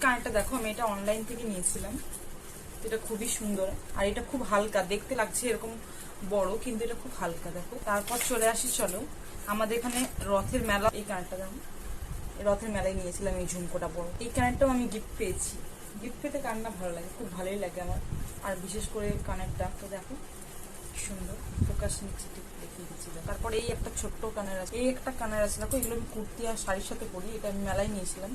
কানেরটা দেখো, আমি এটা অনলাইন থেকে নিয়েছিলাম। এটা খুবই সুন্দর, আর এটা খুব হালকা দেখতে লাগছে এরকম বড়, কিন্তু এটা খুব হালকা। দেখো, তারপর চলে আসি, চলো আমাদের এখানে রথের মেলা। এই কানেরটা দেখো, রথের মেলায় নিয়েছিলাম এই ঝুমকোটা বড়। এই কানেরটাও আমি গিফট পেয়েছি। গিফট পেতে কান্না ভালো লাগে, খুব ভালোই লাগে আমার। আর বিশেষ করে কানেরটা তো দেখো সুন্দর, ফোকাস নিচ্ছে, ঠিক দেখিয়ে দিচ্ছিল। তারপরে এই একটা ছোট্ট কানের আছে, এই একটা কানের আছে দেখো, এগুলো আমি কুর্তি আর শাড়ির সাথে পরি। এটা আমি মেলায় নিয়েছিলাম।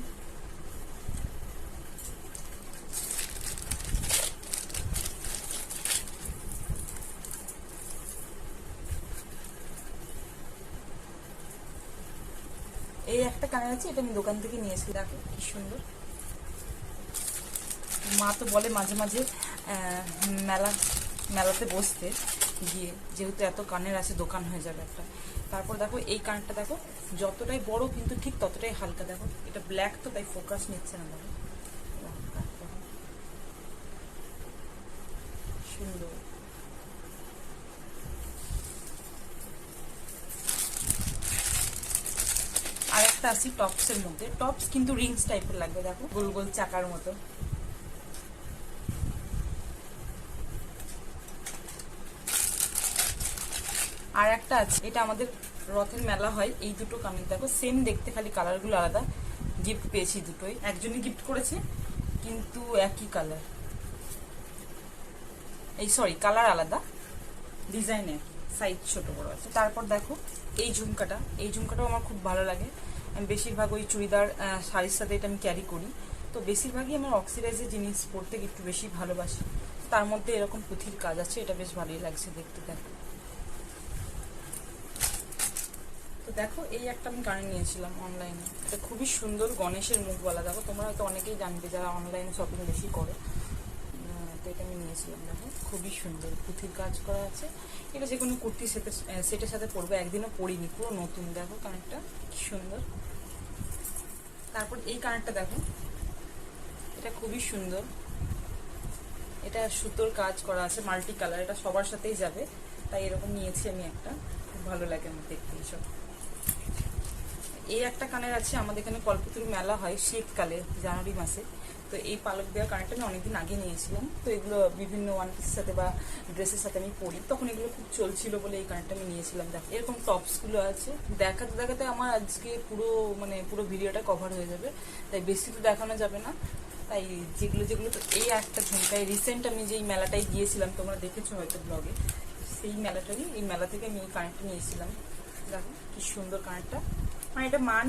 এই একটা কানের আছে, এটা আমি দোকান থেকে নিয়েছি। দেখো কি সুন্দর। মা তো বলে মাঝে মাঝে মেলা মেলাতে বসতে গিয়ে, যেহেতু এত কানের আছে দোকান হয়ে যাবে একটা। তারপর দেখো এই কানেরটা দেখো, যতটাই বড় কিন্তু ঠিক ততটাই হালকা। দেখো এটা ব্ল্যাক তো, তাই ফোকাস নিচ্ছে না। দেখো সুন্দর। আর একটা আছে টপসের মধ্যে, টপস কিন্তু রিংস টাইপের লাগবে। দেখো গোল গোল চাকার মতো। আর একটা আছে, এটা আমাদের রথের মেলা হয়, এই দুটো কানের দেখো সেম দেখতে, খালি কালারগুলো আলাদা। গিফট পেয়েছি দুটোই, একজনই গিফট করেছে কিন্তু একই কালার। এই সরি, কালার আলাদা, ডিজাইন একই, সাইজ ছোট বড় আছে। তারপর দেখো এই ঝুমকাটা, এই ঝুমকাটাও আমার খুব ভালো লাগে। আমি বেশিরভাগ ওই চুড়িদার শাড়ির সাথে এটা আমি ক্যারি করি। তো বেশিরভাগই আমার অক্সিডাইজের জিনিস পরতে একটু বেশি ভালোবাসি। তার মধ্যে এরকম পুঁথির কাজ আছে, এটা বেশ ভালোই লাগছে দেখতে। দেখো, তো দেখো এই একটা আমি কানের নিয়েছিলাম অনলাইনে। এটা খুবই সুন্দর, গণেশের মুখওয়ালা। দেখো তোমরা হয়তো অনেকেই জানবে যারা অনলাইনে শপিং বেশি করো। তো এটা আমি নিয়েছিলাম। দেখো খুবই সুন্দর, পুঁথির কাজ করা আছে। এটা যে কোনো কুর্তির সাথে সেটের সাথে পরবে, একদিনও পরিনি, পুরো নতুন। দেখো কানেরটা কি সুন্দর। তারপর এই কানেরটা দেখো, এটা খুবই সুন্দর। এটা সুতোর কাজ করা আছে, মাল্টি কালার, এটা সবার সাথেই যাবে, তাই এরকম নিয়েছি আমি একটা। খুব ভালো লাগে আমার দেখতে এইসব। এই একটা কানের আছে, আমাদের এখানে কল্পতরু মেলা হয় শীতকালে, জানুয়ারি মাসে। তো এই পালক দেওয়া কানেরটা আমি অনেকদিন আগে নিয়েছিলাম। তো এগুলো বিভিন্ন ওয়ান পিসের সাথে বা ড্রেসের সাথে আমি পরি, তখন এগুলো খুব চলছিল বলে এই কানেরটা আমি নিয়েছিলাম। দেখো এরকম টপসগুলো আছে। দেখাতে দেখাতে আমার আজকে পুরো ভিডিওটা কভার হয়ে যাবে, তাই বেশি তো দেখানো যাবে না। তাই যেগুলো যেগুলো, তো এই একটা ঝুমকায় রিসেন্ট আমি যেই মেলাটায় গিয়েছিলাম, তোমরা দেখেছো হয়তো ব্লগে, সেই মেলাটারই, এই মেলা থেকে আমি এই কানেরটা নিয়েছিলাম। দেখো কি সুন্দর কানেরটা। মানে এটা মান